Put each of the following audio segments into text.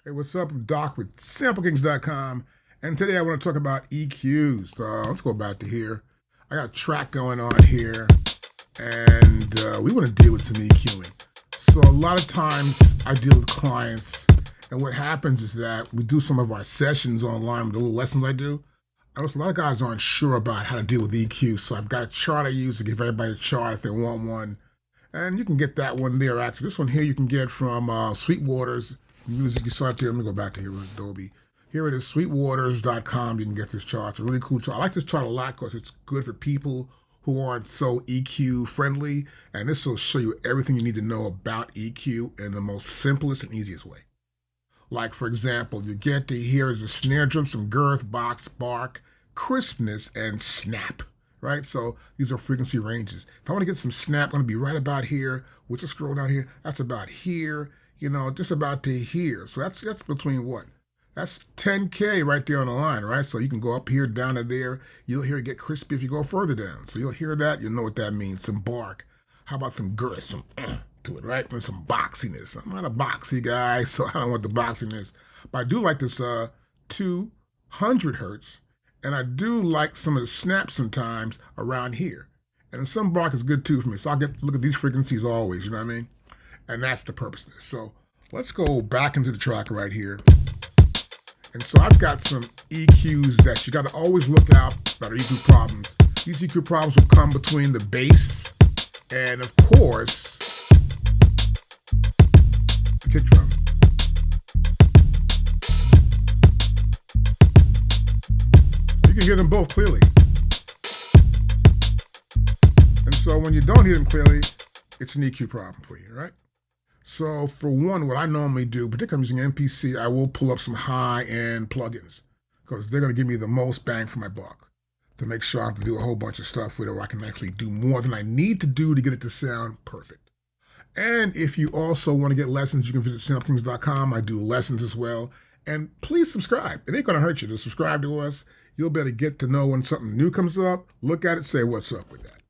Hey, what's up? I'm Doc with SampleKings.com, and today I want to talk about EQs. Let's go back to here. I got a track going on here, and we want to deal with some EQing. So a lot of times I deal with clients, and what happens is that we do some of our sessions online with the little lessons I do. I know a lot of guys aren't sure about how to deal with EQ, so I've got a chart I use to give everybody a chart if they want one. And you can get that one there, actually. This one here you can get from Sweetwater's Music. You saw it there. Let me go back to here with Adobe. Here it is, sweetwaters.com. You can get this chart. It's a really cool chart. I like this chart a lot because it's good for people who aren't so EQ friendly. And this will show you everything you need to know about EQ in the most simplest and easiest way. Like, for example, you get to here is a snare drum, some girth, box, bark, crispness, and snap. Right? So these are frequency ranges. If I want to get some snap, I'm going to be right about here. We'll just scroll down here. That's about here. You know, just about to here. So that's between what? That's 10K right there on the line, right? So you can go up here, down to there. You'll hear it get crispy if you go further down. So you'll hear that. You'll know what that means. Some bark. How about some girth? Some to it, right? And some boxiness. I'm not a boxy guy, so I don't want the boxiness. But I do like this 200 hertz. And I do like some of the snaps sometimes around here. And some bark is good too for me. So I'll look at these frequencies always, you know what I mean? And that's the purpose of this. So let's go back into the track right here. And so I've got some EQs that you got to always look out that are EQ problems. These EQ problems will come between the bass and, of course, the kick drum. You can hear them both clearly. And so when you don't hear them clearly, it's an EQ problem for you, right? So for one, what I normally do, particularly using MPC, I will pull up some high-end plugins because they're going to give me the most bang for my buck to make sure I can do a whole bunch of stuff with it where I can actually do more than I need to do to get it to sound perfect. And if you also want to get lessons, you can visit SampleKings.com. I do lessons as well. And please subscribe. It ain't going to hurt you to subscribe to us. You'll be able to get to know when something new comes up, look at it, say what's up with that.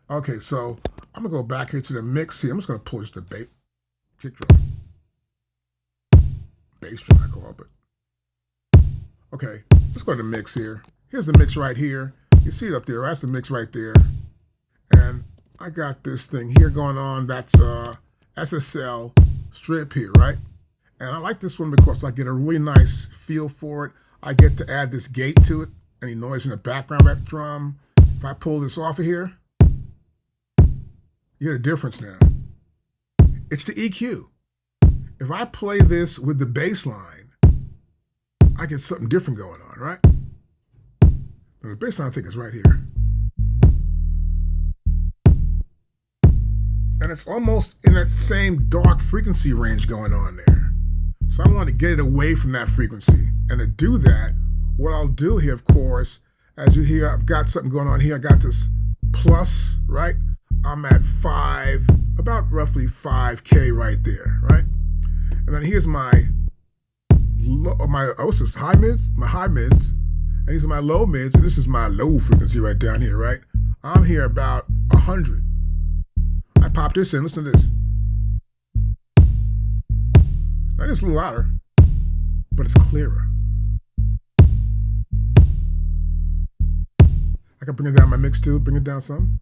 Okay, so I'm going to go back here to the mix here. I'm just going to pull just the bass. Kick drum. Bass drum, I call it. Okay, let's go to the mix here. Here's the mix right here. You see it up there. That's the mix right there. And I got this thing here going on. That's SSL strip here, right? And I like this one because I get a really nice feel for it. I get to add this gate to it. Any noise in the background of that drum. If I pull this off of here, you get a difference now. It's the EQ. If I play this with the bass line, I get something different going on, right? Now the bass line I think is right here. And it's almost in that same dark frequency range going on there. So I want to get it away from that frequency. And to do that, what I'll do here, of course, as you hear, I've got something going on here. I got this plus, right? I'm at about roughly 5K right there, right? And then here's my high mids, and these are my low mids, and this is my low frequency right down here, right? I'm here about 100. I pop this in, listen to this. Now it's a little louder, but it's clearer. I can bring it down my mix too, bring it down some.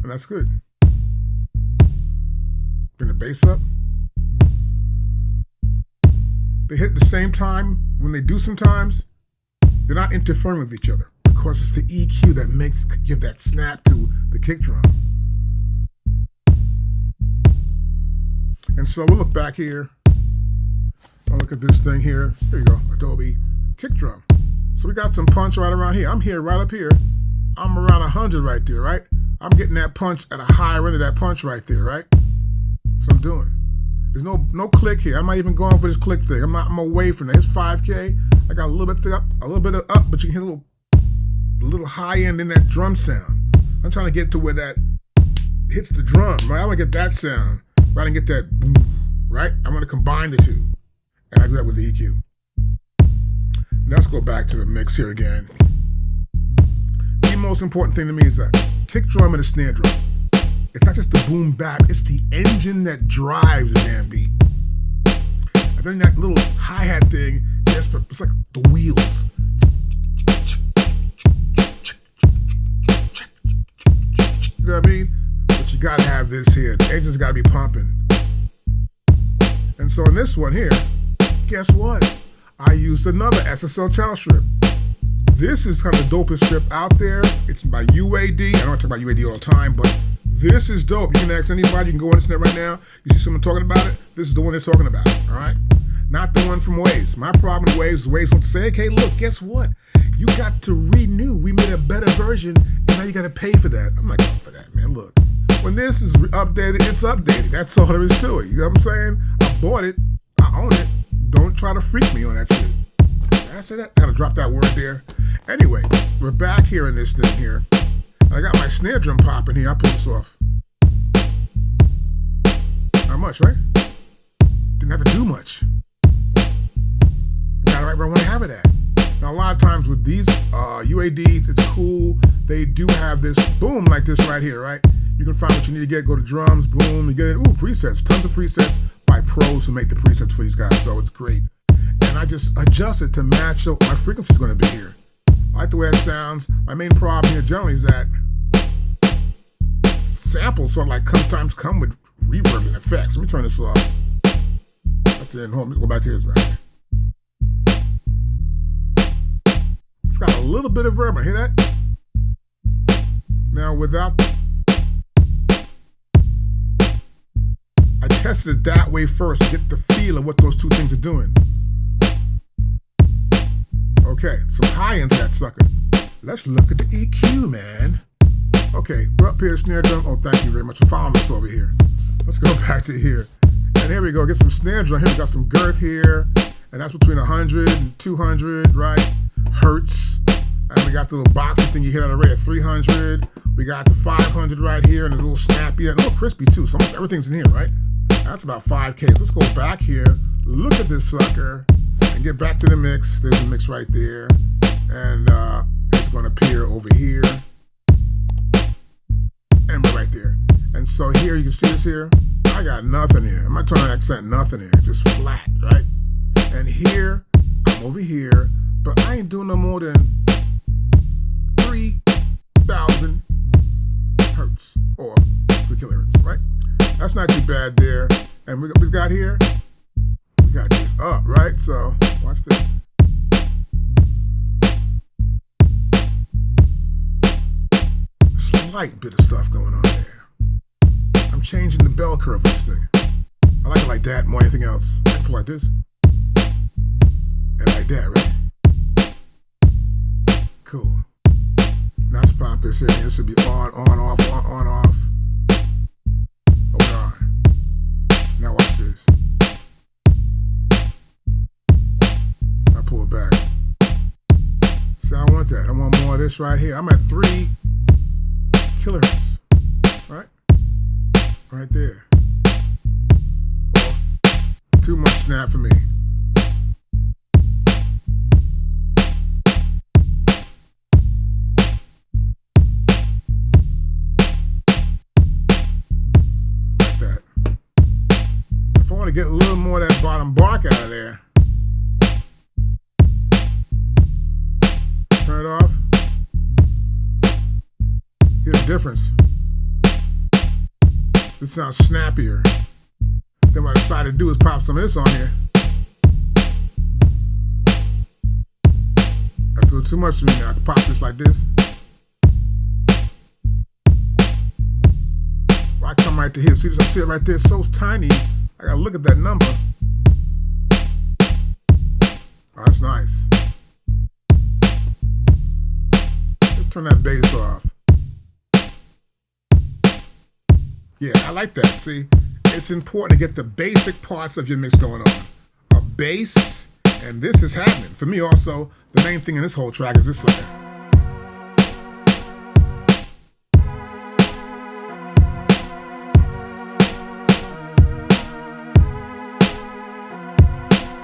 And that's good. Bring the bass up. They hit at the same time. When they do sometimes, they're not interfering with each other because it's the EQ that give that snap to the kick drum. And so we'll look back here. I'll look at this thing here. There you go, Adobe kick drum. So we got some punch right around here. I'm here right up here. I'm around 100 right there, right? I'm getting that punch at a higher end of that punch right there, right? That's what I'm doing. There's no click here. I'm not even going for this click thing. I'm away from that. It's 5K. I got a little bit up, but you can hear a little high end in that drum sound. I'm trying to get to where that hits the drum, right? I want to get that sound. Right? I can get that boom, right? I want to combine the two. And I do that with the EQ. Let's go back to the mix here again. most important thing to me is a kick drum and a snare drum. It's not just the boom bap, it's the engine that drives the damn beat. And then that little hi-hat thing, it's like the wheels. You know what I mean? But you gotta have this here. The engine's gotta be pumping. And so in this one here, guess what? I used another SSL channel strip. This is kind of the dopest strip out there. It's by UAD. I don't talk about UAD all the time, but this is dope. You can ask anybody. You can go on the internet right now. You see someone talking about it. This is the one they're talking about. All right, not the one from Waves. My problem with Waves is Waves wants to say, "Okay, look, guess what? You got to renew. We made a better version, and now you got to pay for that." I'm not going for that, man. Look, when this is updated, it's updated. That's all there is to it. You know what I'm saying? I bought it. I own it. Don't try to freak me on that shit. I said that. I gotta drop that word there. Anyway, we're back here in this thing here. I got my snare drum popping here. I'll pull this off. Not much, right? Didn't have to do much. Got it right where I want to have it at. Now, a lot of times with these UADs, it's cool. They do have this boom like this right here, right? You can find what you need to get. Go to drums, boom, you get it. Ooh, presets. Tons of presets by pros who make the presets for these guys. So it's great. And I just adjust it to match what my frequency is going to be here. I like the way it sounds. My main problem here generally is that samples sort of like sometimes come with reverb and effects. Let me turn this off. That's it. Hold on, let's go back to this right. It's got a little bit of verb. Hear that? Now without, I tested it that way first to get the feel of what those two things are doing. Okay, some high into that sucker. Let's look at the EQ, man. Okay, we're up here to snare drum. Oh, thank you very much for following us over here. Let's go back to here. And here we go, get some snare drum. Here we got some girth here. And that's between 100 and 200, right? Hertz. And we got the little boxy thing you hit on the array at 300. We got the 500 right here, and it's a little snappy and a little crispy too. So almost everything's in here, right? That's about 5K. Let's go back here, look at this sucker, and get back to the mix. There's a mix right there. And it's gonna appear over here. And we're right there. And so here, you can see this here. I got nothing here. I'm not trying to accent nothing here, just flat, right? And here, I'm over here, but I ain't doing no more than 3,000 hertz or 3 kilohertz, right? That's not too bad there. And we got here, we got this up, right? So watch this. Slight bit of stuff going on there. I'm changing the bell curve of this thing. I like it like that more than anything else. I pull like this. And like that, right? Cool. Now let's pop this in. This should be on, off, on, off. Hold on. Now watch this. I pull it back. See, I want that. I want more of this right here. I'm at 3 kilohertz. Right? Right there. Well, too much snap for me. To get a little more of that bottom bark out of there. Turn it off. Hear the difference. This sounds snappier. Then what I decided to do is pop some of this on here. That's a little too much for me now. I can pop this like this. Well, I come right to here. See this? I see it right there. It's so tiny. I gotta look at that number. Oh, that's nice. Let's turn that bass off. Yeah, I like that. See, it's important to get the basic parts of your mix going on. A bass, and this is happening. For me also, the main thing in this whole track is this sucker.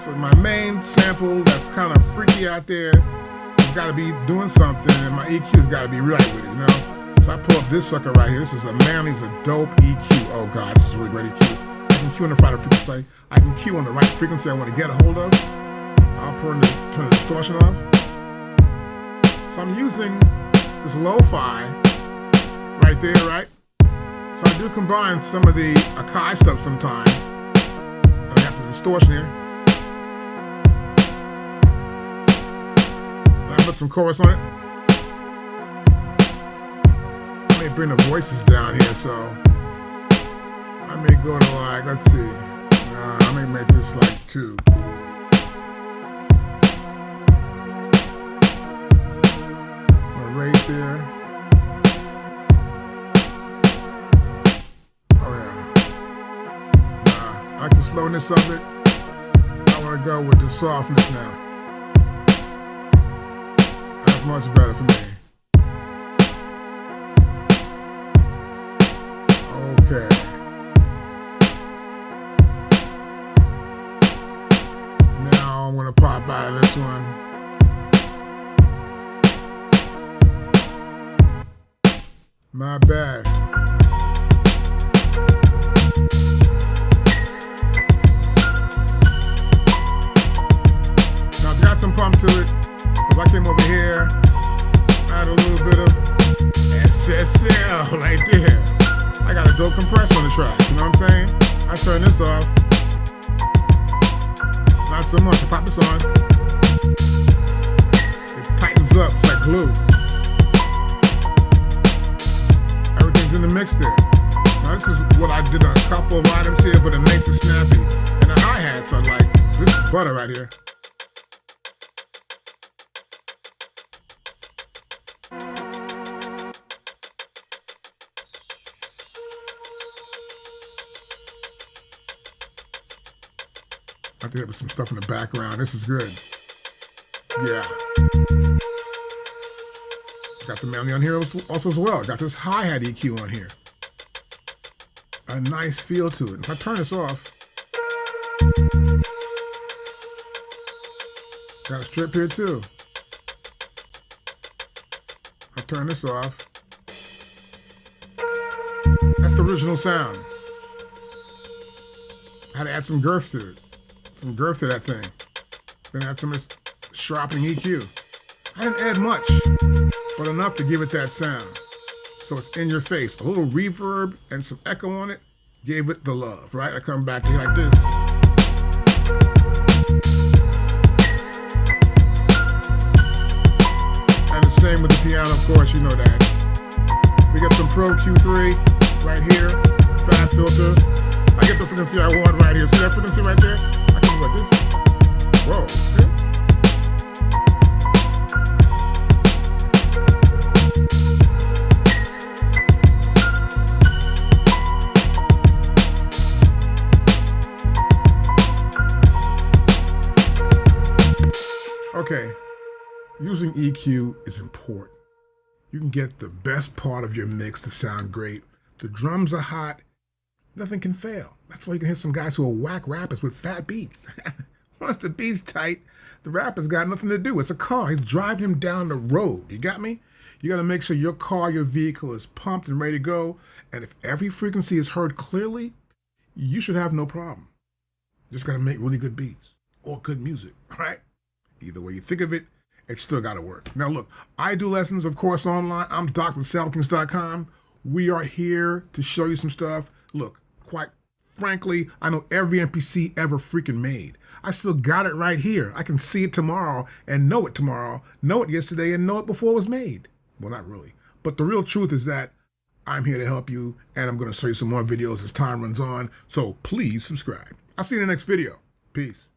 So my main sample that's kind of freaky out there is I've got to be doing something, and my EQ's got to be right with it, you know? So I pull up this sucker right here. This is a Manly's a dope EQ. Oh God, this is a really great EQ. I can cue on the right frequency. I can cue on the right frequency I want to get a hold of. I'll turn the distortion off. So I'm using this lo-fi right there, right? So I do combine some of the AKAI stuff sometimes. And I got the distortion here. And I put some chorus on it. I may bring the voices down here, so I may go to like, let's see. I may make this like 2. Right there. Oh yeah. I can slowness of it. I want to go with the softness now. That's much better for me. Okay. Now I'm going to pop out of this one. My bad. Now I've got some pump to it, because I came over here, I had a little bit of SSL right there. I got a dope compressor on the track, you know what I'm saying? I turn this off. Not so much, I pop this on. It tightens up, it's like glue. In the mix there. Now this is what I did on a couple of items here, but it makes it snappy. And the hi-hats are like, this is butter right here. I think there was some stuff in the background. This is good. Yeah. Got the Manly on here also as well. Got this hi-hat EQ on here. A nice feel to it. If I turn this off, got a strip here too. I turn this off. That's the original sound. I had to add some girth to it. Some girth to that thing. Then add some sharpening EQ. I didn't add much, but enough to give it that sound. So it's in your face. A little reverb and some echo on it gave it the love, right? I come back to you like this. And the same with the piano, of course, you know that. We got some Pro Q3 right here, fat filter. I get the frequency I want right here. See that frequency right there? I can do like this. Whoa, see? Okay, using EQ is important. You can get the best part of your mix to sound great. The drums are hot, nothing can fail. That's why you can hit some guys who are whack rappers with fat beats. Once the beat's tight, the rapper's got nothing to do. It's a car, he's driving him down the road. You got me? You gotta make sure your car, your vehicle is pumped and ready to go. And if every frequency is heard clearly, you should have no problem. Just gotta make really good beats or good music, all right? Either way you think of it, it's still got to work. Now look, I do lessons, of course, online. I'm Doc.SoundKings.com. We are here to show you some stuff. Look, quite frankly, I know every MPC ever freaking made. I still got it right here. I can see it tomorrow and know it tomorrow, know it yesterday and know it before it was made. Well, not really. But the real truth is that I'm here to help you, and I'm going to show you some more videos as time runs on. So please subscribe. I'll see you in the next video. Peace.